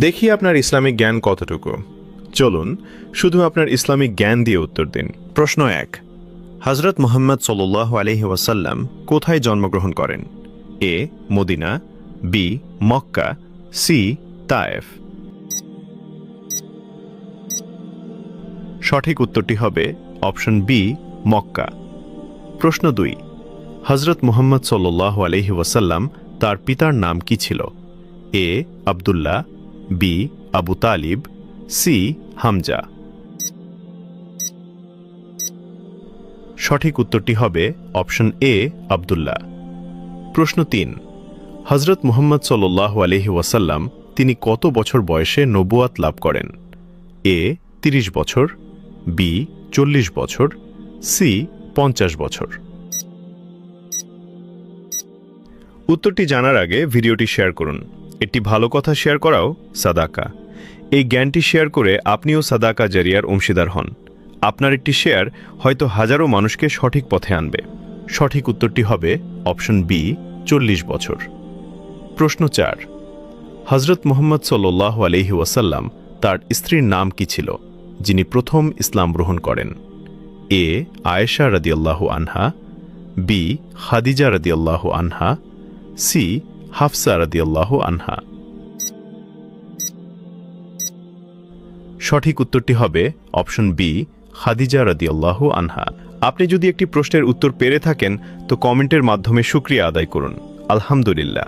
দেখি আপনার ইসলামিক জ্ঞান কতটুকু। চলুন শুধু আপনার ইসলামিক জ্ঞান দিয়ে উত্তর দিন। প্রশ্ন 1, হযরত মুহাম্মদ সাল্লাল্লাহু আলাইহি ওয়াসাল্লাম কোথায় জন্মগ্রহণ করেন? A Medina, B Mecca, C Taif. সঠিক উত্তরটি হবে অপশন বি মক্কা। প্রশ্ন 2, হযরত মুহাম্মদ সাল্লাল্লাহু আলাইহি ওয়াসাল্লাম তার পিতার নাম কি ছিল? এ আব্দুল্লাহ, বি আবু তালিব, সি হামজা। সঠিক উত্তরটি হবে অপশন এ আব্দুল্লাহ। প্রশ্ন 3, হযরত মুহাম্মদ সাল্লাল্লাহু আলাইহি ওয়াসাল্লাম তিনি কত বছর বয়সে নবুয়াত লাভ করেন? এ 30 বছর, বি 40 বছর, সি 50 বছর। উত্তরটি জানার আগে ভিডিওটি শেয়ার করুন। একটি ভালো কথা শেয়ার করাও সাদাকা। এই জ্ঞানটি শেয়ার করে আপনিও সাদাকা জারিয়ার অংশীদার হন। আপনার একটি শেয়ার হয়তো হাজারো মানুষকে সঠিক পথে আনবে। সঠিক উত্তরটি হবে অপশন বি 40 বছর। প্রশ্ন 4, হযরত মুহাম্মদ সাল্লাল্লাহু আলাইহি ওয়াসাল্লাম তার স্ত্রীর নাম কি ছিল যিনি প্রথম ইসলাম গ্রহণ করেন? এ আয়েশা রাদিয়াল্লাহু আনহা, বি খাদিজা রাদিয়াল্লাহু আনহা, সি হাফসা রাদিয়াল্লাহু আনহা। সঠিক উত্তরটি হবে অপশন বি খাদিজা রাদিয়াল্লাহু আনহা। আপনি যদি একটি প্রশ্নের উত্তর পেরে থাকেন তো কমেন্টের মাধ্যমে শুকরিয়া আদায় করুন। আলহামদুলিল্লাহ।